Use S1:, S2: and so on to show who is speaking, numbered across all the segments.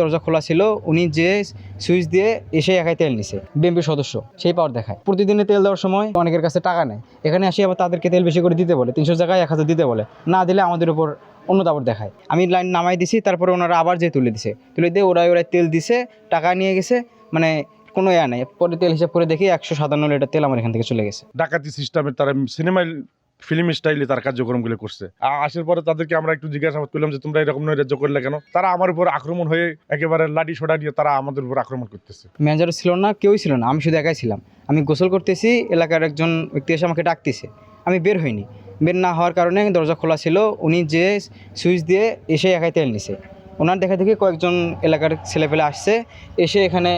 S1: দরজা খোলা ছিল, উনি যে সুইচ দিয়ে এসে একাই তেল নিছে। বিএনপির সদস্য সেই পাওয়ার দেখায়। প্রতিদিনে তেল দেওয়ার সময় অনেকের কাছে টাকা নেয়, এখানে আসি আবার তাদেরকে তেল বেশি করে দিতে বলে, 300 জায়গায় 1000 দিতে বলে, না দিলে আমাদের উপর অন্য দাবর দেখায়। আমি লাইন নামাই দিছি, তারপরে ওনারা আবার যে তুলে দিয়ে ওরাই তেল দিছে, টাকা নিয়ে গেছে, মানে কোনো নেই। পরে তেল হিসাব করে দেখি 157 লিটার তেল আমার এখান থেকে চলে গেছে।
S2: ডাকাতি সিস্টেমের তারা সিনেমায় ফিল্ম স্টাইলে তার কার্যক্রমগুলো করছে। আসার পরে তাদেরকে আমরা একটু জিজ্ঞাসাবাদ করলাম যে তোমরা এরকম নৈরাজ্য করলে কেন। তারা আমার উপর আক্রমণ হয়ে একেবারে লাঠি সোডা নিয়ে তারা আমাদের উপর আক্রমণ করতেছে।
S1: ম্যানেজার ছিল না, কেউই ছিল না, আমি শুধু একাই ছিলাম। আমি গোসল করতেছি, এলাকার একজন ব্যক্তি এসে আমাকে ডাকতেছে, আমি বের হইনি। বের না হওয়ার কারণে দরজা খোলা ছিল, উনি যে সুইচ দিয়ে এসে একাই তেল নিছে। ওনার দেখা দেখি কয়েকজন এলাকার ছেলেপেলে আসছে, এসে এখানে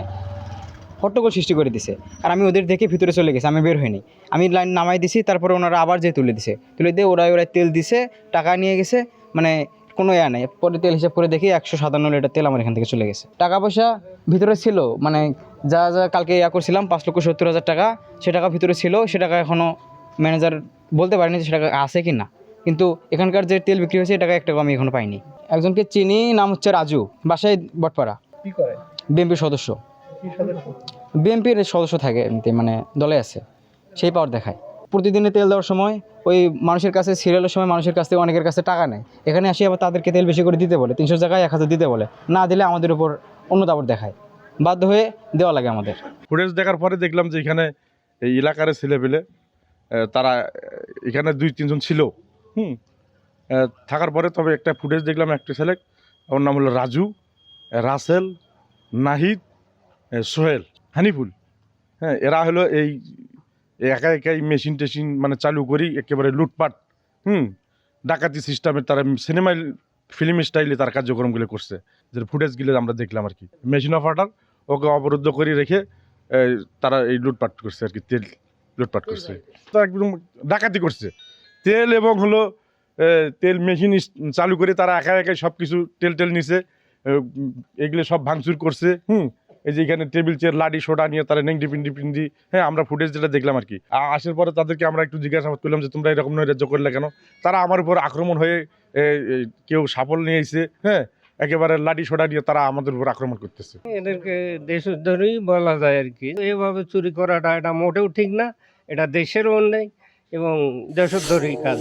S1: হট্টগোল সৃষ্টি করে দিছে। আর আমি ওদের দেখে ভিতরে চলে গেছি, আমি বের হইনি। আমি লাইন নামাই দিছি, তারপরে ওনারা আবার যে তুলে দিয়ে ওরাই তেল দিছে, টাকা নিয়ে গেছে, মানে কোনো নেই। পরে তেল হিসাব করে দেখি 157 লিটার তেল আমার এখান থেকে চলে গেছে। টাকা পয়সা ভিতরে ছিল, মানে যা কালকে করছিলাম 5,70,000 টাকা, সে টাকা ভিতরে ছিল। সে টাকা এখনও ম্যানেজার বলতে পারেনি যে সে টাকা আছে কি না, কিন্তু এখানকার যে তেল বিক্রি হয়েছে, এই টাকা 1 টাকা আমি এখনও পাইনি। একজনকে চিনি, নাম হচ্ছে রাজু, বাসায় বটপাড়া।
S3: কি করে?
S1: বিএনপির সদস্য। বিএনপির সদস্য থাকে, এমনি মানে দলে আছে, সেই পাওয়ার দেখায়। প্রতিদিনে তেল দেওয়ার সময় ওই মানুষের কাছে সিরিয়ালের সময় মানুষের কাছ থেকে অনেকের কাছে টাকা নেয়, এখানে আসি আবার তাদেরকে তেল বেশি করে দিতে বলে, 300 জায়গায় 1000 দিতে বলে, না দিলে আমাদের উপর অন্য দাবর দেখায়। বাধ্য হয়ে দেওয়া লাগে আমাদের।
S2: ফুটেজ দেখার পরে দেখলাম যে এখানে এই এলাকার ছেলেপেলে তারা এখানে 2-3 জন ছিল। থাকার পরে তবে একটা ফুটেজ দেখলাম, একটা ছেলে, ওর নাম হলো রাজু, রাসেল, নাহিদ, সোহেল, হানিফুল। এরা হলো এই একা একাই মেশিন টেশিন মানে চালু করি একেবারে লুটপাট, ডাকাতি সিস্টেমের তারা সিনেমায় ফিল্ম স্টাইলে তার কার্যক্রমগুলো করছে। যে ফুটেজগুলো আমরা দেখলাম আর কি, মেশিন অপারেটর ওকে অবরুদ্ধ করে রেখে তারা এই লুটপাট করছে আর কি, তেল লুটপাট করছে। তো একদম ডাকাতি করছে তেল, এবং হলো তেল মেশিন চালু করে তারা একা একাই সব কিছু তেল নিছে, এগুলো সব ভাঙচুর করছে। এই যে এখানে টেবিল চেয়ার লাঠি সোডা নিয়ে তারা নেংটি পিন্ডি। আমরা ফুটেজ যেটা দেখলাম আর কি। আসার পরে তাদেরকে আমরা একটু জিজ্ঞাসাবাদ করলাম যে তোমরা এরকম নৈরাজ্য করলে কেন। তারা আমার উপর আক্রমণ হয়ে কেউ সাপল নিয়ে এসে একেবারে লাঠি সোডা নিয়ে তারা আমাদের উপর আক্রমণ করতেছে।
S3: এদেরকে দেশদ্রোহী বলা যায় আর কি। এভাবে চুরি করাটা এটা মোটেও ঠিক না, এটা দেশেরও অন্যায় এবং দেশদ্রোহী কাজ।